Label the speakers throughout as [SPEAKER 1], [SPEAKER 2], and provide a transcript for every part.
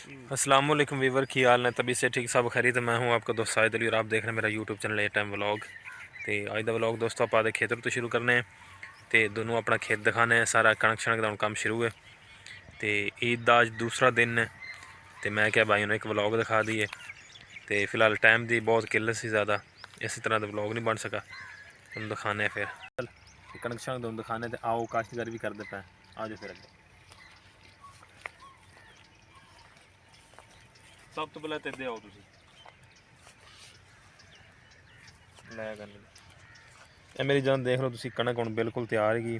[SPEAKER 1] अस्सलाम वालेकुम वीवर की हाल ने तभी से ठीक सब खरी। तो मैं हूँ आपका दोस्त साहिद अली और आप देख रहे हैं मेरा यूट्यूब चैनल ए टाइम व्लॉग। तो अज का व्लॉग दोस्तों आप आदे खेतर तो शुरू करने तो दोनों अपना खेत दिखाने सारा कणक शनक का काम शुरू है। तो ईद का अज दूसरा दिन है तो मैं क्या भाई उन्हें एक व्लॉग दिखा दिए। तो फिलहाल टाइम की बहुत किल्लत सी ज़्यादा, इस तरह का व्लॉग नहीं बन सका। तुम दिखाने फिर कणक शनक तुम दिखाने तो आओ काश्तकारी भी करते पे आ जाओ फिर अगे। सब तो पहले ते आओ तुम लै करने ये मेरी जान देख लो तुम कणक हम बिल्कुल तैयार हैगी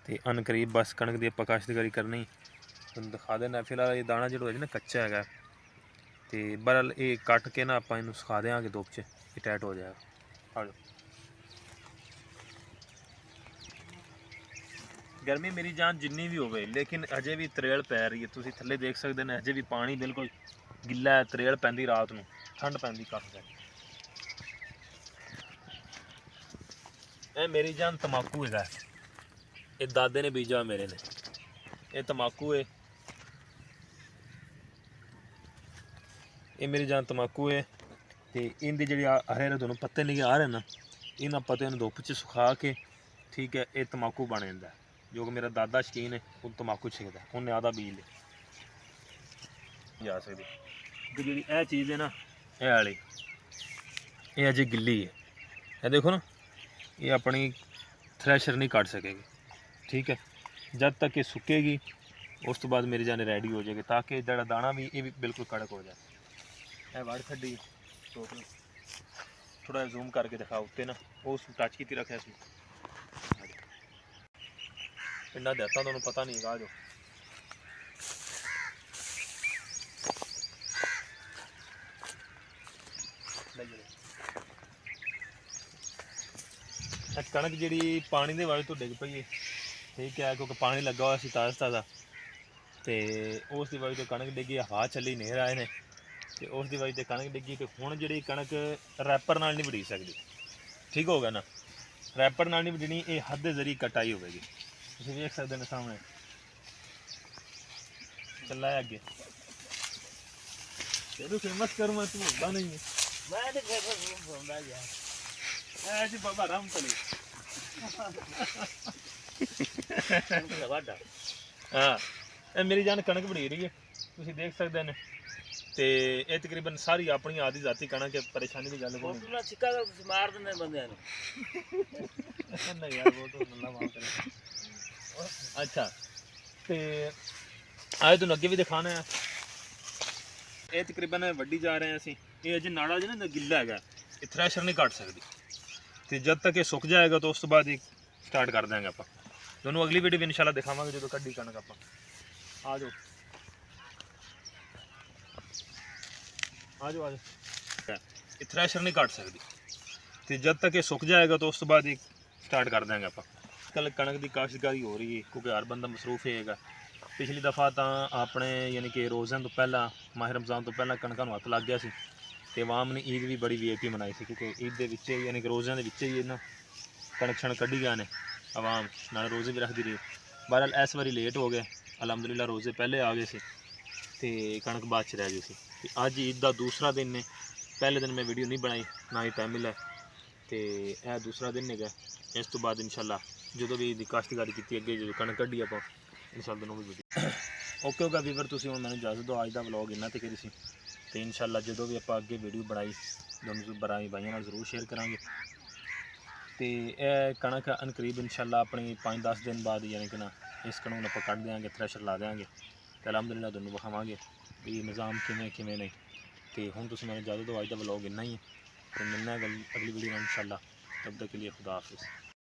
[SPEAKER 1] तो अनकरीब बस कणक की आप काश्तकारी करनी तुम दिखा देना। फिलहाल ये दाना जो है ना कच्चा है तो बहरहाल ये कट के ना आप इन सुखा देंगे धुप च ये टाइट हो जाएगा। आ जाओ। गर्मी मेरी जान जिन्नी भी होवे लेकिन अजे भी त्रेल पै रही है। तुम थले देख सकते हैं अजे भी पानी बिल्कुल गिला है, त्रेल पैंदी रात को ठंड पैंदी काफ़ी सारी। ये मेरी जान तम्बाकू है, ये दादे ने बीजा मेरे ने, ये तम्बाकू है, ये मेरी जान तम्बाकू है। तो इनके जी हरे हरे दोनों पत्ते लेके आ रहे हैं ना इन पत्ते धुप च सुखा के ठीक है ये तम्बाकू बन जाता है। जो कि मेरा दादा शकीन है वो तम्बाकू छिकता है, उन्हें आधा बीज ले जा सकती। तो जी यह चीज़ है ना यह वाली ये अजे गिली है, ये देखो ना ये अपनी थ्रैशर नहीं काट सकेगी। ठीक है जब तक ये सुकेगी उस तो बाद मेरी जाने रेडी हो जाएगी ताकि जरा दाना भी ये भी बिल्कुल कड़क हो जाए। यह वाड़ खड्डी टोटल थोड़ा जूम करके दिखा उत्ते ना उस टच की रखे पिंडा देता तुम पता नहीं गा जो कणक जी पानी के वजह तो डिग पई है। ठीक है क्योंकि पानी लगा हुआ ताज़ा ताज़ा तो उस वजह तो कणक डिगी, हवा चली नेर आए ने तो उस वजह से कणक डिगी। तो हुण जी कणक रैपर नाल नहीं वढ़ी सकती। ठीक हो गया ना, रैपर नाल नहीं वढ़नी, ये हद के जरिए कटाई होगी। तुम देख सकते हैं सामने चला है अगे तेरू फेमस करूँ मैं, तू होता नहीं है मैं तो फेमस होता यार ऐसी बाबा राम चले हाँ ये मेरी जान कणक बड़ी रही है तुम देख सकते हैं। तो ये तकरीबन सारी अपनी आदि जाती कणक है, परेशानी की गल को मार देने बंदे नहीं यार वो तो अल्लाह माफ करे। अच्छा तो आए तुम अगे भी दिखाना है। ये तकरीबन वड्डी जा रहे हैं असी, ये अजे नाड़ा जो ना गिला है ये थ्रैशर नहीं काट सकती। तो जब तक ये सुक जाएगा तो उस तो बाद ही स्टार्ट कर देंगे आप दोनों। अगली वीडियो भी इंशाल्लाह दिखावांगे जो कड्डी कणक आप आ जाओ आ जाओ आ जाओ। ये थ्रैशर नहीं काट सकती तो जब तक ये सुक जाएगा तो उस तो बाद ही स्टार्ट कर देंगे आप। कल कणक की काश्तकारी हो रही है क्योंकि हर बंदा मसरूफ है। पिछली दफ़ा तो अपने यानी कि रोज़न तो पहला माह रमज़ान तो पहला कणकों हथ लग गया तो अवाम ने ईद भी बड़ी VIP मनाई थी क्योंकि ईद के यानी कि रोज़ों के ही ना कणक शनक कढ़ी गए ने अवाम नाल रोज़े भी रखती रही। बहरहाल इस बारी लेट हो गए, अलहमदुलिल्लाह रोज़े पहले आ गए तो कणक बाद च रह गई सी। अज ईद का दूसरा दिन ने, पहले दिन मैं वीडियो नहीं बनाई ना ही टाइम मिला तो यह दूसरा दिन है। इस तो बाद इंशाल्लाह जो भी ईद काश्तकारी की अगे जो कणक कढ़ी आप इंशाल्लाह दोनों भी वीडियो ओके होगा। वीवर तुम हम मैं इजाजत दो, अज का व्लॉग इन्ना तक सी तो इंशाल्लाह जो भी आप अगे वीडियो बनाई दोनों भाइयों जरूर शेयर करा। तो यह कणक अनकरीब इंशाल्लाह अपनी 5-10 दिन बाद यानी कि ना इस कणक आप कट देंगे, थ्रैशर ला देंगे तो अलहमदुलिल्लाह दोनों विखावे भी निज़ाम किमें नहीं। तो हूँ तुम मैंने इजाजत दो, अज का व्लॉग इन्ना ही है तो मिलना है अगली वीडियो इंशाल्लाह। तब तक के लिए खुदा हाफिज़।